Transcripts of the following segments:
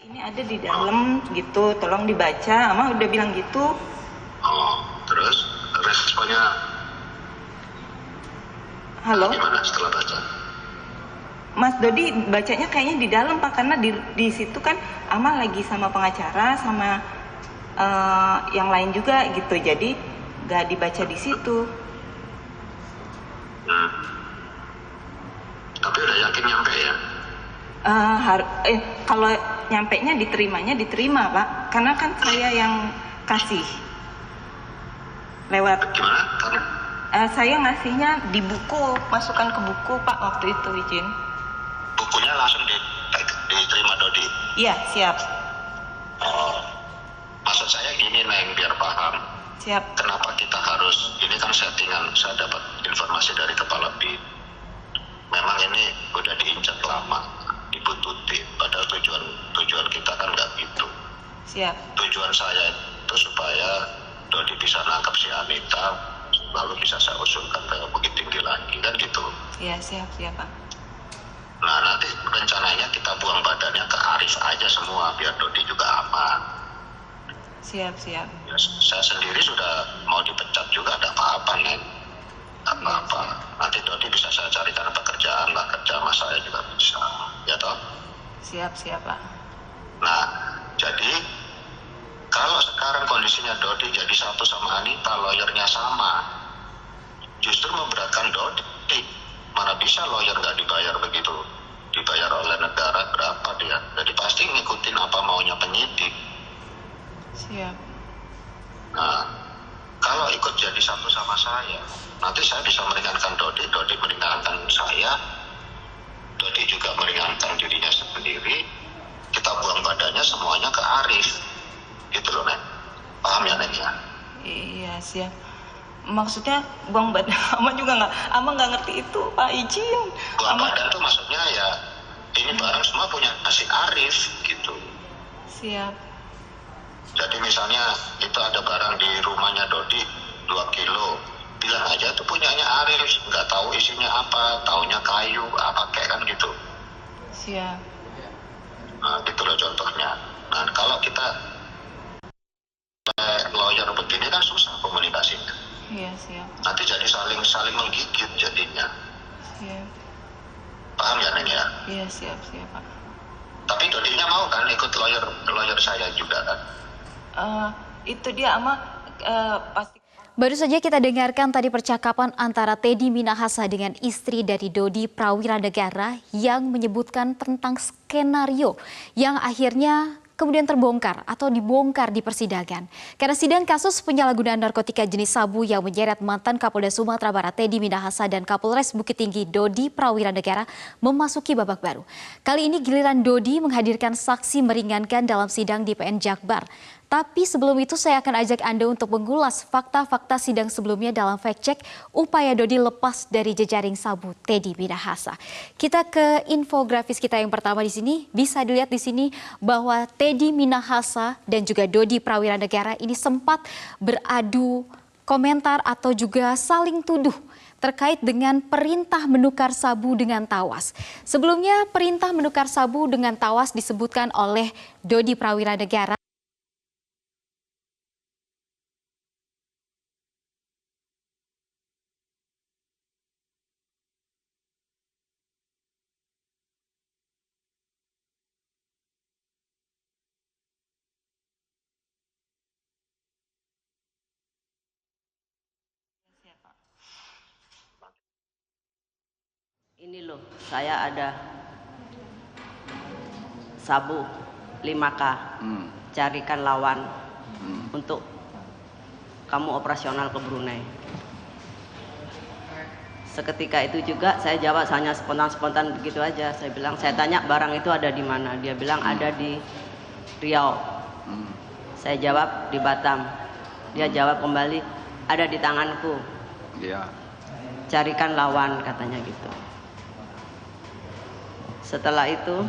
Ini ada di dalam gitu, tolong dibaca. Ama udah bilang gitu. Oh, terus responnya Halo, gimana setelah baca? Mas Dodi bacanya kayaknya di dalam Pak, karena di situ kan Ama lagi sama pengacara sama yang lain juga gitu, jadi gak dibaca di situ. Tapi udah yakin nyampe ya? Kalau nyampenya diterima Pak, karena kan saya yang kasih lewat. Gimana? Karena Saya ngasihnya di buku, masukkan ke buku Pak waktu itu izin. bukunya langsung diterima Dodi. Iya siap, Oh, maksud saya gini Neng, biar paham. siap. Kenapa kita harus, ini kan settingan, saya dapat informasi dari kepala BIN. Memang ini udah diincar lama, dibuntutin, padahal tujuan kita kan nggak gitu. Siap. Tujuan saya itu supaya Dodi bisa nangkap si Anita, lalu bisa saya usulkan ke Bukit Tinggi lagi, kan gitu. Iya siap Pak. Nah nanti rencananya kita buang badannya ke Arif aja semua, biar Dodi juga aman. Siap. Ya, saya sendiri sudah mau dipecat juga, ada apa-apa Neng, tak apa-apa. Nanti Dodi bisa saya carikan pekerjaan lah, kerja sama saya juga bisa, ya toh. Siap Pak. Nah jadi kalau sekarang kondisinya Dodi jadi satu sama Anita, lawyernya sama, justru memberatkan Dodi. Mana bisa lawyer nggak dibayar begitu, dibayar oleh negara berapa dia, jadi pasti ngikutin apa maunya penyidik. Siap. Nah kalau ikut jadi satu sama saya, nanti saya bisa meringankan Dodi, Dodi meringankan saya, Dodi juga meringankan dirinya sendiri, kita buang badannya semuanya ke Arif, gitu loh Nen. Paham ya Nen ya? Iya siap. Maksudnya buang badan, Ama juga Ama nggak ngerti itu Pak, izin. Buang Ama badan tuh maksudnya ya ini barang semua punya si Arif gitu. siap. Jadi misalnya itu ada barang di rumahnya Dodi 2 kilo, bilang aja itu punyanya Arif, nggak tahu isinya apa, taunya kayu apa kayak kan gitu. Siap. Nah gitu loh contohnya. Nah kalau kita lawyer begini kan susah komunikasinya. Iya siap. Nanti jadi saling menggigit jadinya. Siap. Paham ya Neng ya? Iya siap Pak. Tapi Dodinya mau kan ikut lawyer saya juga kan? Itu dia Ama pasti. Baru saja kita dengarkan tadi percakapan antara Teddy Minahasa dengan istri dari Dodi Prawiranegara yang menyebutkan tentang skenario yang akhirnya kemudian terbongkar atau dibongkar di persidangan. Karena sidang kasus penyalahgunaan narkotika jenis sabu yang menyeret mantan Kapolda Sumatera Barat Teddy Minahasa dan Kapolres Bukit Tinggi Dodi Prawiranegara memasuki babak baru. Kali ini giliran Dodi menghadirkan saksi meringankan dalam sidang di PN Jakbar. Tapi sebelum itu saya akan ajak Anda untuk mengulas fakta-fakta sidang sebelumnya dalam fact check upaya Dodi lepas dari jejaring sabu Teddy Minahasa. Kita ke infografis kita yang pertama di sini. Bisa dilihat di sini bahwa Teddy Minahasa dan juga Dodi Prawiranegara ini sempat beradu komentar atau juga saling tuduh terkait dengan perintah menukar sabu dengan tawas. Sebelumnya perintah menukar sabu dengan tawas disebutkan oleh Dodi Prawiranegara. Ini loh, saya ada sabu 5K, carikan lawan untuk kamu operasional ke Brunei. Seketika itu juga saya jawab hanya spontan begitu aja. Saya bilang, saya tanya barang itu ada di mana. Dia bilang ada di Riau. Saya jawab di Batam. Dia jawab kembali, ada di tanganku. Carikan lawan katanya gitu. Setelah itu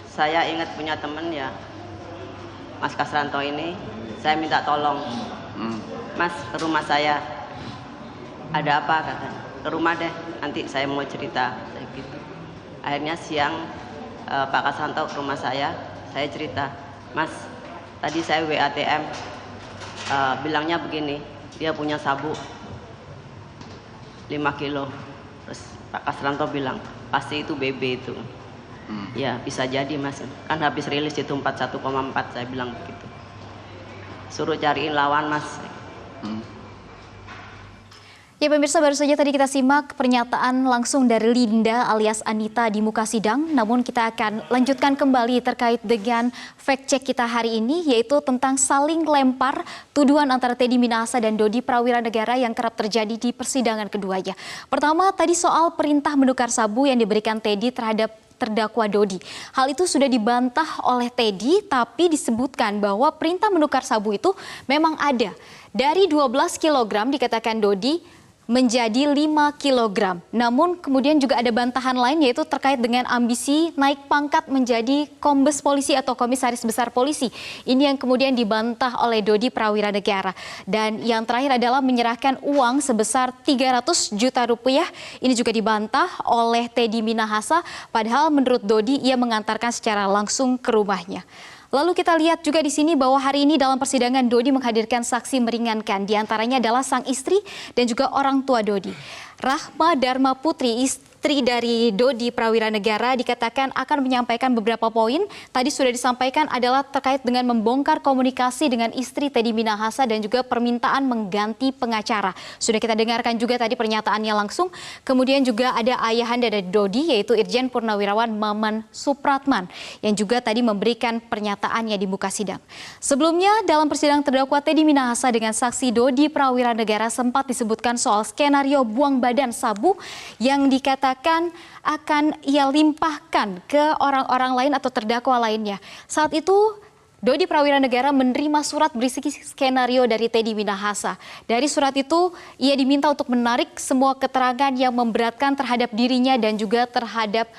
saya ingat punya temen ya, Mas Kasranto ini, saya minta tolong, Mas ke rumah saya, ada apa katanya, ke rumah deh, nanti saya mau cerita, saya gitu. Akhirnya siang Pak Kasanto ke rumah saya cerita, Mas, tadi saya WATM, bilangnya begini, dia punya sabu 5 kilo. Terus Pak Kasanto bilang, pasti itu BB itu. Ya bisa jadi Mas, kan habis rilis itu 41,4, saya bilang begitu. Suruh cariin lawan Mas. Ya pemirsa, baru saja tadi kita simak pernyataan langsung dari Linda alias Anita di muka sidang. Namun kita akan lanjutkan kembali terkait dengan fact check kita hari ini, yaitu tentang saling lempar tuduhan antara Teddy Minahasa dan Dodi Prawiranegara yang kerap terjadi di persidangan keduanya. Pertama tadi soal perintah menukar sabu yang diberikan Teddy terhadap terdakwa Dodi. Hal itu sudah dibantah oleh Teddy, tapi disebutkan bahwa perintah menukar sabu itu memang ada. Dari 12 kg dikatakan Dodi menjadi 5 kg. Namun kemudian juga ada bantahan lain, yaitu terkait dengan ambisi naik pangkat menjadi kombes polisi atau komisaris besar polisi. Ini yang kemudian dibantah oleh Dodi Prawiranegara. Dan yang terakhir adalah menyerahkan uang sebesar 300 juta rupiah. Ini juga dibantah oleh Teddy Minahasa, padahal menurut Dodi ia mengantarkan secara langsung ke rumahnya. Lalu kita lihat juga di sini bahwa hari ini dalam persidangan Dodi menghadirkan saksi meringankan. Di antaranya adalah sang istri dan juga orang tua Dodi. Rahma Dharma Putri, istri dari Dodi Prawiranegara, dikatakan akan menyampaikan beberapa poin. Tadi sudah disampaikan adalah terkait dengan membongkar komunikasi dengan istri Teddy Minahasa dan juga permintaan mengganti pengacara. Sudah kita dengarkan juga tadi pernyataannya langsung. Kemudian juga ada ayahanda dari Dodi, yaitu Irjen Purnawirawan Maman Supratman, yang juga tadi memberikan pernyataannya di muka sidang. Sebelumnya dalam persidangan terdakwa Teddy Minahasa dengan saksi Dodi Prawiranegara sempat disebutkan soal skenario buang badan sabu yang dikatakan akan ia limpahkan ke orang-orang lain atau terdakwa lainnya. Saat itu Dodi Prawiranegara menerima surat berisi skenario dari Teddy Minahasa. Dari surat itu ia diminta untuk menarik semua keterangan yang memberatkan terhadap dirinya dan juga terhadap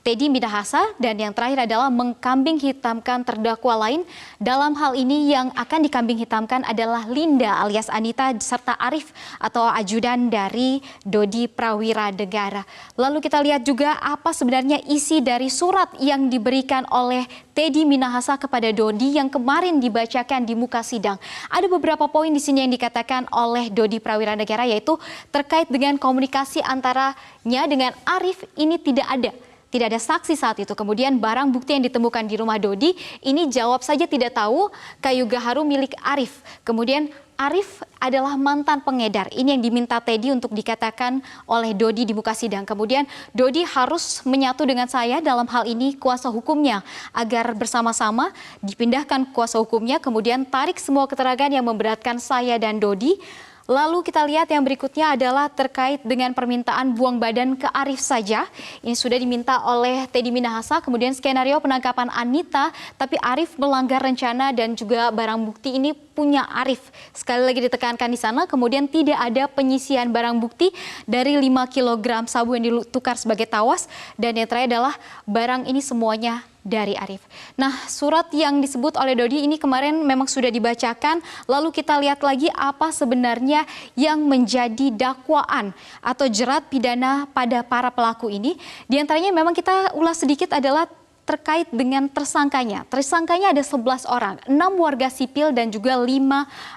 Teddy Minahasa, dan yang terakhir adalah mengkambing hitamkan terdakwa lain. Dalam hal ini yang akan dikambing hitamkan adalah Linda alias Anita serta Arif atau ajudan dari Dodi Prawiranegara. Lalu kita lihat juga apa sebenarnya isi dari surat yang diberikan oleh Teddy Minahasa kepada Dodi yang kemarin dibacakan di muka sidang. Ada beberapa poin di sini yang dikatakan oleh Dodi Prawiranegara, yaitu terkait dengan komunikasi antaranya dengan Arif ini tidak ada. Tidak ada saksi saat itu. Kemudian barang bukti yang ditemukan di rumah Dodi ini jawab saja tidak tahu, kayu gaharu milik Arif. Kemudian Arif adalah mantan pengedar. Ini yang diminta Teddy untuk dikatakan oleh Dodi di muka sidang. Kemudian Dodi harus menyatu dengan saya dalam hal ini kuasa hukumnya agar bersama-sama dipindahkan kuasa hukumnya. Kemudian tarik semua keterangan yang memberatkan saya dan Dodi. Lalu kita lihat yang berikutnya adalah terkait dengan permintaan buang badan ke Arif saja. Ini sudah diminta oleh Teddy Minahasa. Kemudian skenario penangkapan Anita, tapi Arif melanggar rencana dan juga barang bukti ini punya Arif. Sekali lagi ditekankan di sana, kemudian tidak ada penyisian barang bukti dari 5 kg sabu yang ditukar sebagai tawas. Dan yang terakhir adalah barang ini semuanya dari Arif. Nah, surat yang disebut oleh Dodi ini kemarin memang sudah dibacakan. Lalu kita lihat lagi apa sebenarnya yang menjadi dakwaan atau jerat pidana pada para pelaku ini. Di antaranya memang kita ulas sedikit adalah terkait dengan tersangkanya. Tersangkanya ada 11 orang, 6 warga sipil dan juga 5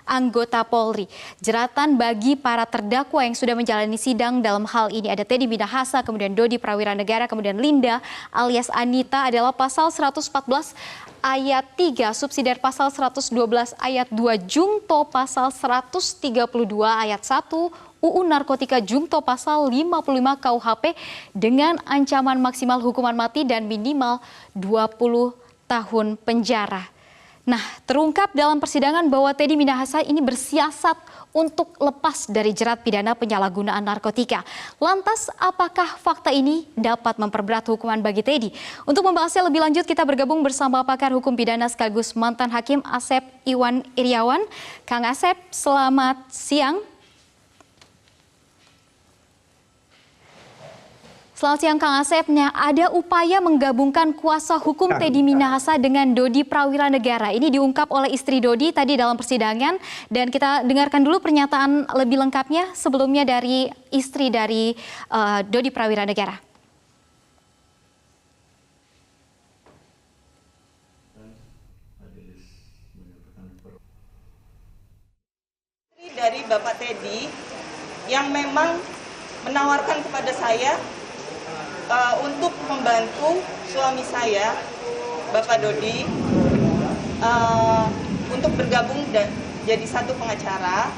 anggota Polri. Jeratan bagi para terdakwa yang sudah menjalani sidang dalam hal ini ada Teddy Minahasa, kemudian Dodi Prawiranegara, kemudian Linda alias Anita adalah pasal 114 ayat 3, subsidiar pasal 112 ayat 2, jungto pasal 132 ayat 1, UU Narkotika Jungto pasal 55 KUHP dengan ancaman maksimal hukuman mati dan minimal 20 tahun penjara. Nah, terungkap dalam persidangan bahwa Teddy Minahasa ini bersiasat untuk lepas dari jerat pidana penyalahgunaan narkotika. Lantas, apakah fakta ini dapat memperberat hukuman bagi Teddy? Untuk membahasnya lebih lanjut, kita bergabung bersama pakar hukum pidana sekaligus mantan hakim Asep Iwan Iriawan. Kang Asep, selamat siang. Selamat siang Kang Asep. Nah, ada upaya menggabungkan kuasa hukum Teddy Minahasa dengan Dodi Prawiranegara. Ini diungkap oleh istri Dodi tadi dalam persidangan, dan kita dengarkan dulu pernyataan lebih lengkapnya sebelumnya dari istri dari Dodi Prawiranegara. Bapak Teddy yang memang menawarkan kepada saya untuk membantu suami saya, Bapak Dodi, untuk bergabung jadi satu pengacara,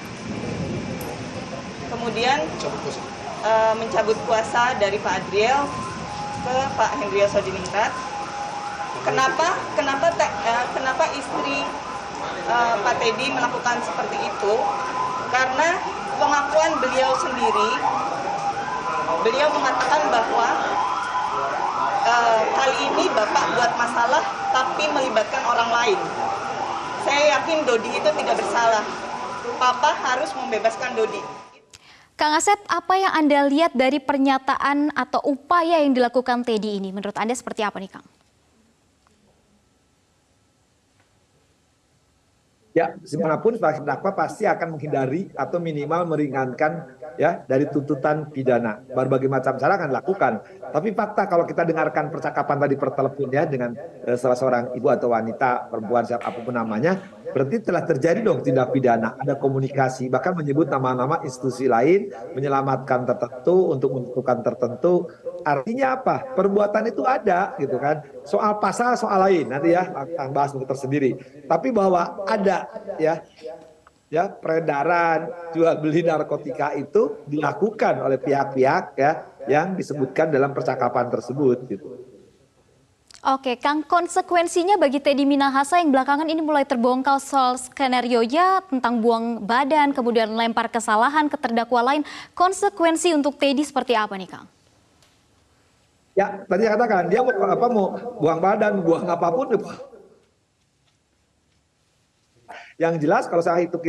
kemudian mencabut kuasa dari Pak Adriel ke Pak Hendriyo Sodiningrat. Kenapa istri Pak Teddy melakukan seperti itu? Karena pengakuan beliau sendiri, beliau mengatakan bahwa kali ini Bapak buat masalah tapi melibatkan orang lain. Saya yakin Dodi itu tidak bersalah. Papa harus membebaskan Dodi. Kang Asep, apa yang Anda lihat dari pernyataan atau upaya yang dilakukan Teddy ini? Menurut Anda seperti apa nih, Kang? Ya, bagaimanapun sebagai terdakwa pasti akan menghindari atau minimal meringankan ya dari tuntutan pidana. Berbagai macam cara akan dilakukan. Tapi fakta kalau kita dengarkan percakapan tadi per telepon ya dengan salah seorang ibu atau wanita, perempuan siapapun namanya, berarti telah terjadi dong tindak pidana. Ada komunikasi, bahkan menyebut nama-nama institusi lain, menyelamatkan tertentu untuk menentukan tertentu. Artinya apa? Perbuatan itu ada gitu kan. Soal pasal soal lain nanti ya akan bahas tersendiri. Tapi bahwa ada ya peredaran jual beli narkotika itu dilakukan oleh pihak-pihak ya yang disebutkan dalam percakapan tersebut gitu. Oke, Kang, konsekuensinya bagi Teddy Minahasa yang belakangan ini mulai terbongkar soal skenario-nya tentang buang badan, kemudian lempar kesalahan ke terdakwa lain. Konsekuensi untuk Teddy seperti apa nih, Kang? Ya, tadi katakan dia mau buang badan, buang apapun. Yang jelas kalau saya hitung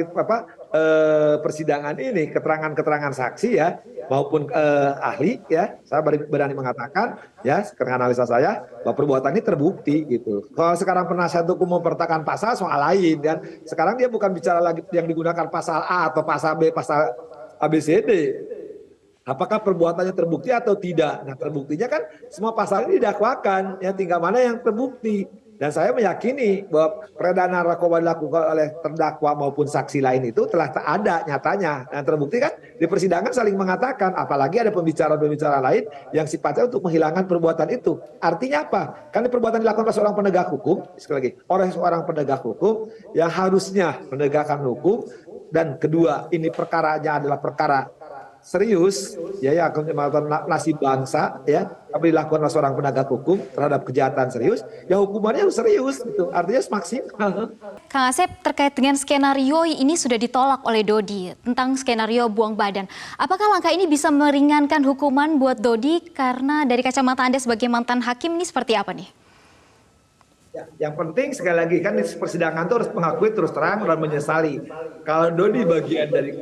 persidangan ini keterangan-keterangan saksi ya maupun ahli ya, saya berani mengatakan ya karena analisa saya bahwa perbuatan ini terbukti gitu. Kalau sekarang penasihat hukum mempertahankan pasal soal lain dan sekarang dia bukan bicara lagi yang digunakan pasal A atau pasal B, pasal ABCD. Apakah perbuatannya terbukti atau tidak? Nah, terbuktinya kan semua pasal ini didakwakan, ya tinggal mana yang terbukti. Dan saya meyakini bahwa peredaran narkoba dilakukan oleh terdakwa maupun saksi lain itu telah ada nyatanya. Dan terbukti kan di persidangan saling mengatakan, apalagi ada pembicara-pembicara lain yang sifatnya untuk menghilangkan perbuatan itu. Artinya apa? Karena perbuatan dilakukan oleh seorang penegak hukum, sekali lagi, oleh seorang penegak hukum yang harusnya menegakkan hukum. Dan kedua, ini perkaranya adalah perkara serius ya akan melakukan nasib bangsa ya tapi dilakukan oleh seorang penegak hukum terhadap kejahatan serius ya hukumannya harus serius gitu artinya maksimal. Kang Asep, terkait dengan skenario ini sudah ditolak oleh Dodi tentang skenario buang badan. Apakah langkah ini bisa meringankan hukuman buat Dodi karena dari kacamata Anda sebagai mantan hakim ini seperti apa nih? Ya, yang penting sekali lagi kan di persidangan itu harus mengakui terus terang dan menyesali. Kalau Dodi bagian dari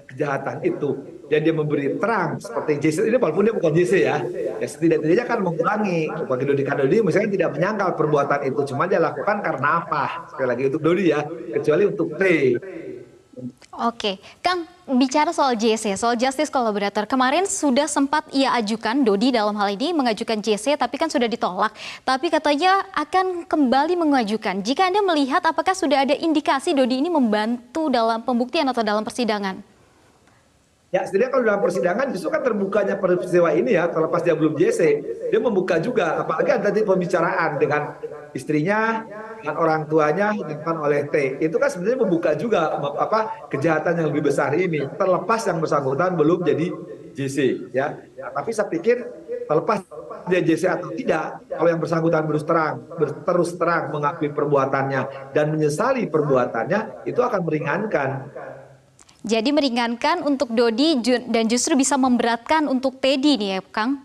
kejahatan itu, dan dia memberi terang seperti JC ini walaupun dia bukan JC ya setidaknya kan mengurangi bagi Dodi Dodi misalnya tidak menyangkal perbuatan itu, cuma dia lakukan karena apa? Sekali lagi untuk Dodi ya, kecuali untuk T. Oke, Kang, bicara soal JC, soal Justice Collaborator, kemarin sudah sempat ia ajukan, Dodi dalam hal ini mengajukan JC, tapi kan sudah ditolak. Tapi katanya akan kembali mengajukan. Jika Anda melihat apakah sudah ada indikasi Dodi ini membantu dalam pembuktian atau dalam persidangan? Ya, setidaknya kalau dalam persidangan justru kan terbukanya peristiwa ini ya, terlepas dia belum JC, dia membuka juga, apalagi ada tadi pembicaraan dengan istrinya, dengan orang tuanya, dengan oleh T. Itu kan sebenarnya membuka juga kejahatan yang lebih besar ini, terlepas yang bersangkutan belum jadi JC. Ya, tapi saya pikir terlepas dia JC atau tidak, kalau yang bersangkutan terus terang mengakui perbuatannya dan menyesali perbuatannya, itu akan meringankan. Jadi meringankan untuk Dodi dan justru bisa memberatkan untuk Teddy nih ya, Kang?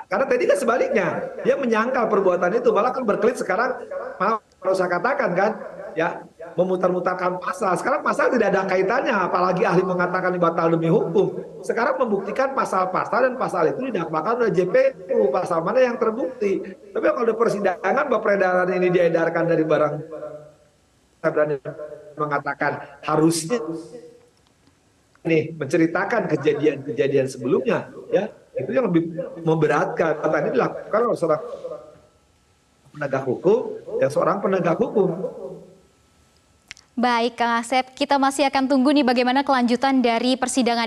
Karena Teddy kan sebaliknya, dia menyangkal perbuatan itu, malah kan berkelit sekarang, kalau saya katakan kan, ya memutar-mutarkan pasal. Sekarang pasal tidak ada kaitannya, apalagi ahli mengatakan batal demi hukum. Sekarang membuktikan pasal-pasal dan pasal itu didakwakan oleh JPU, pasal mana yang terbukti. Tapi kalau di persidangan bahwa peredaran ini diedarkan dari barang, saya berani mengatakan harusnya nih menceritakan kejadian-kejadian sebelumnya ya itu yang lebih memberatkan. Tadi dilakukan oleh seorang penegak hukum. Baik, Kang Asep, kita masih akan tunggu nih bagaimana kelanjutan dari persidangan